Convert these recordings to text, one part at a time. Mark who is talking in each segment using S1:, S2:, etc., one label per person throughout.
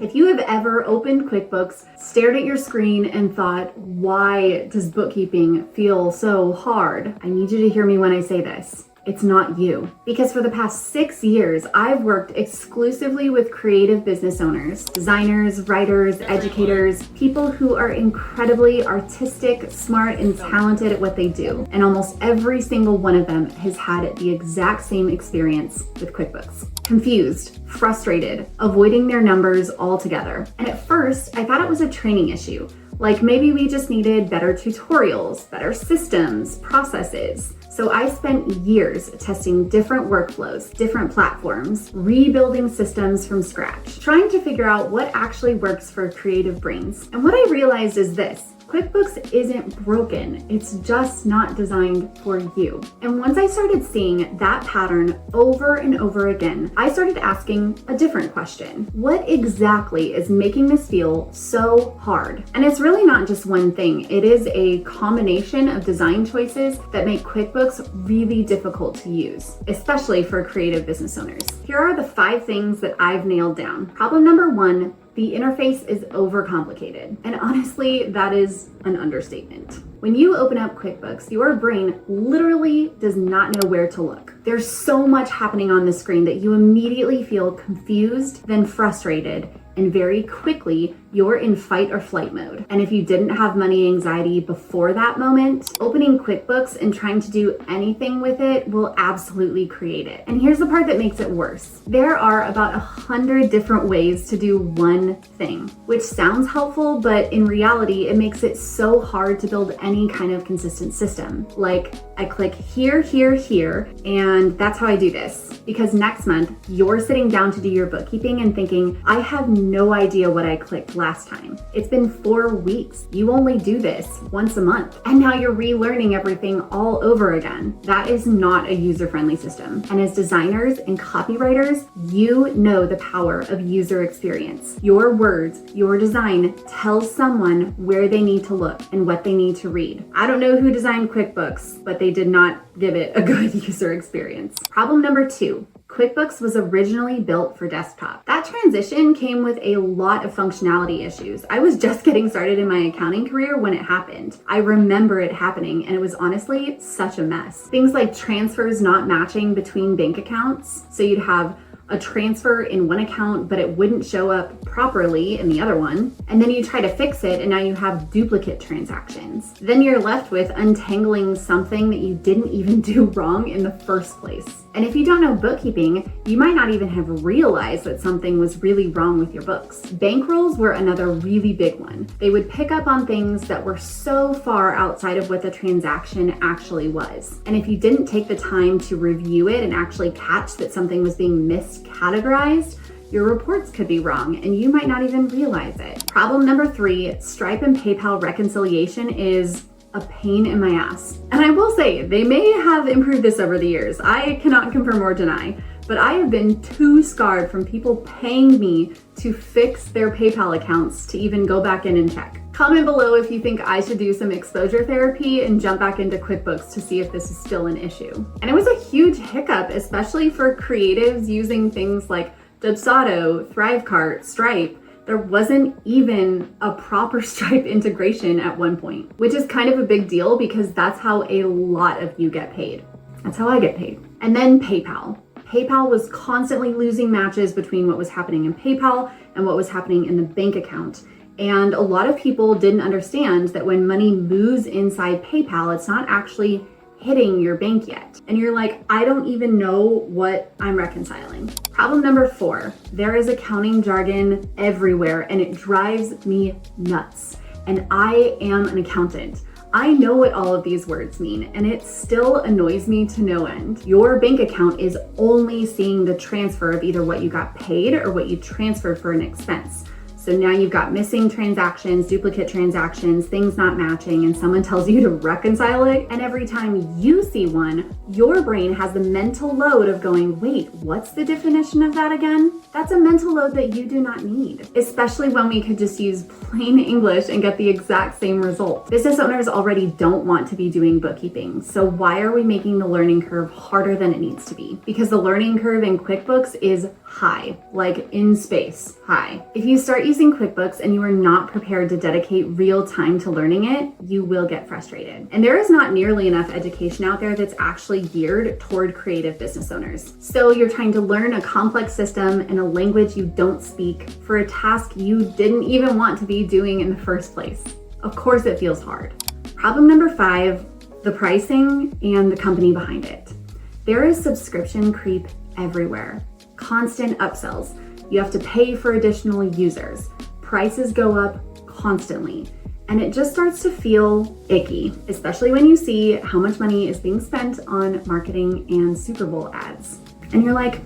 S1: If you have ever opened QuickBooks, stared at your screen, and thought, why does bookkeeping feel so hard? I need you to hear me when I say this. It's not you. Because for the past 6 years, I've worked exclusively with creative business owners, designers, writers, educators, people who are incredibly artistic, smart, and talented at what they do. And almost every single one of them has had the exact same experience with QuickBooks. Confused, frustrated, avoiding their numbers altogether. And at first, I thought it was a training issue. Like maybe we just needed better tutorials, better systems, processes. So I spent years testing different workflows, different platforms, rebuilding systems from scratch, trying to figure out what actually works for creative brains. And what I realized is this: QuickBooks isn't broken, it's just not designed for you. And once I started seeing that pattern over and over again, I started asking a different question. What exactly is making this feel so hard? And it's really not just one thing. It is a combination of design choices that make QuickBooks really difficult to use, especially for creative business owners. Here are the 5 things that I've nailed down. Problem number 1, the interface is overcomplicated. And honestly, that is an understatement. When you open up QuickBooks, your brain literally does not know where to look. There's so much happening on the screen that you immediately feel confused, then frustrated, and very quickly, you're in fight or flight mode. And if you didn't have money anxiety before that moment, opening QuickBooks and trying to do anything with it will absolutely create it. And here's the part that makes it worse. There are about 100 different ways to do one thing, which sounds helpful, but in reality, it makes it so hard to build any kind of consistent system. Like, I click here, here, here, and that's how I do this. Because next month, you're sitting down to do your bookkeeping and thinking, I have no idea what I clicked last time. It's been 4 weeks. You only do this once a month. And now you're relearning everything all over again. That is not a user-friendly system. And as designers and copywriters, you know the power of user experience. Your words, your design tells someone where they need to look and what they need to read. I don't know who designed QuickBooks, but they did not give it a good user experience. Problem number 2. QuickBooks was originally built for desktop. That transition came with a lot of functionality issues. I was just getting started in my accounting career when it happened. I remember it happening, and it was honestly such a mess. Things like transfers not matching between bank accounts. So you'd have a transfer in one account, but it wouldn't show up properly in the other one. And then you try to fix it, and now you have duplicate transactions. Then you're left with untangling something that you didn't even do wrong in the first place. And if you don't know bookkeeping, you might not even have realized that something was really wrong with your books. Bankrolls were another really big one. They would pick up on things that were so far outside of what the transaction actually was. And if you didn't take the time to review it and actually catch that something was being miscategorized, your reports could be wrong and you might not even realize it. Problem number 3, Stripe and PayPal reconciliation is a pain in my ass. And I will say, they may have improved this over the years. I cannot confirm or deny, but I have been too scarred from people paying me to fix their PayPal accounts to even go back in and check. Comment below if you think I should do some exposure therapy and jump back into QuickBooks to see if this is still an issue. And it was a huge hiccup, especially for creatives using things like Dubsado, Thrivecart, Stripe. There wasn't even a proper Stripe integration at one point, which is kind of a big deal because that's how a lot of you get paid. That's how I get paid. And then PayPal. PayPal was constantly losing matches between what was happening in PayPal and what was happening in the bank account. And a lot of people didn't understand that when money moves inside PayPal, it's not actually hitting your bank yet. And you're like, I don't even know what I'm reconciling. Problem number 4, there is accounting jargon everywhere and it drives me nuts. And I am an accountant. I know what all of these words mean, and it still annoys me to no end. Your bank account is only seeing the transfer of either what you got paid or what you transferred for an expense. So now you've got missing transactions, duplicate transactions, things not matching, and someone tells you to reconcile it. And every time you see one, your brain has the mental load of going, wait, what's the definition of that again? That's a mental load that you do not need, especially when we could just use plain English and get the exact same result. Business owners already don't want to be doing bookkeeping. So why are we making the learning curve harder than it needs to be? Because the learning curve in QuickBooks is high, like in space high. If you start using QuickBooks and you are not prepared to dedicate real time to learning it, you will get frustrated. And there is not nearly enough education out there that's actually geared toward creative business owners. So you're trying to learn a complex system in a language you don't speak for a task you didn't even want to be doing in the first place. Of course it feels hard. Problem number 5, the pricing and the company behind it. There is subscription creep everywhere. Constant upsells. You have to pay for additional users. Prices go up constantly. And it just starts to feel icky, especially when you see how much money is being spent on marketing and Super Bowl ads. And you're like,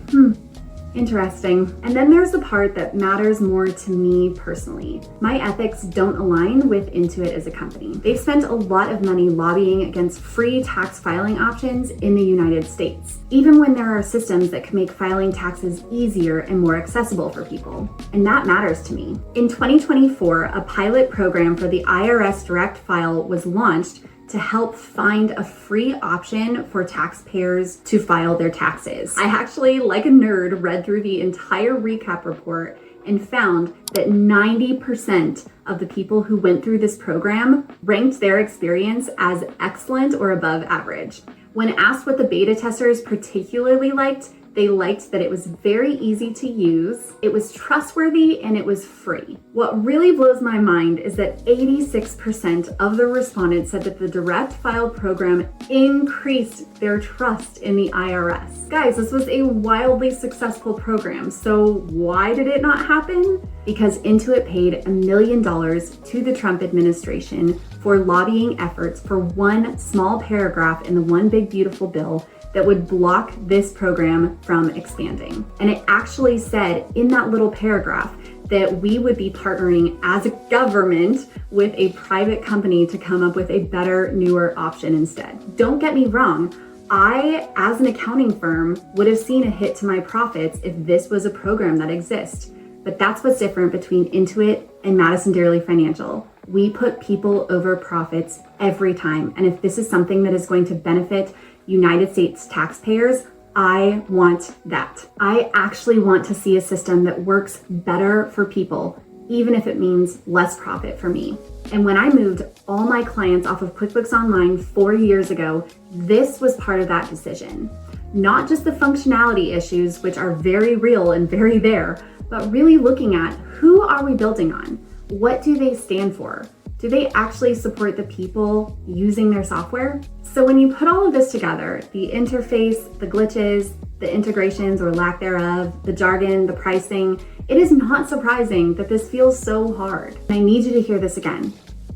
S1: interesting. And then there's the part that matters more to me personally. My ethics don't align with Intuit as a company. They've spent a lot of money lobbying against free tax filing options in the United States, even when there are systems that can make filing taxes easier and more accessible for people. And that matters to me. In 2024, a pilot program for the IRS Direct File was launched to help find a free option for taxpayers to file their taxes. I actually, like a nerd, read through the entire recap report and found that 90% of the people who went through this program ranked their experience as excellent or above average. When asked what the beta testers particularly liked, they liked that it was very easy to use, it was trustworthy, and it was free. What really blows my mind is that 86% of the respondents said that the Direct File program increased their trust in the IRS. Guys, this was a wildly successful program, so why did it not happen? Because Intuit paid $1 million to the Trump administration for lobbying efforts for one small paragraph in the One Big Beautiful Bill that would block this program from expanding. And it actually said in that little paragraph that we would be partnering as a government with a private company to come up with a better, newer option instead. Don't get me wrong, I, as an accounting firm, would have seen a hit to my profits if this was a program that exists. But that's what's different between Intuit and Madison Dearly Financial. We put people over profits every time. And if this is something that is going to benefit United States taxpayers, I want that. I actually want to see a system that works better for people, even if it means less profit for me. And when I moved all my clients off of QuickBooks Online 4 years ago, this was part of that decision. Not just the functionality issues, which are very real and very there, but really looking at who are we building on? What do they stand for? Do they actually support the people using their software? So when you put all of this together, the interface, the glitches, the integrations or lack thereof, the jargon, the pricing, it is not surprising that this feels so hard. And I need you to hear this again.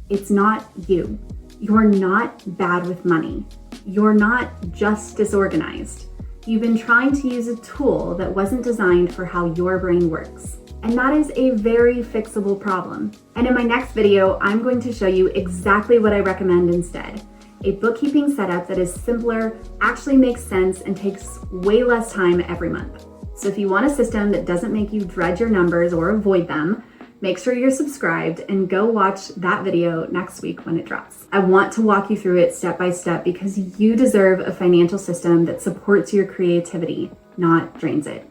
S1: It's not you. You're not bad with money. You're not just disorganized. You've been trying to use a tool that wasn't designed for how your brain works. And that is a very fixable problem. And in my next video, I'm going to show you exactly what I recommend instead. A bookkeeping setup that is simpler, actually makes sense, and takes way less time every month. So if you want a system that doesn't make you dread your numbers or avoid them, make sure you're subscribed and go watch that video next week when it drops. I want to walk you through it step by step because you deserve a financial system that supports your creativity, not drains it.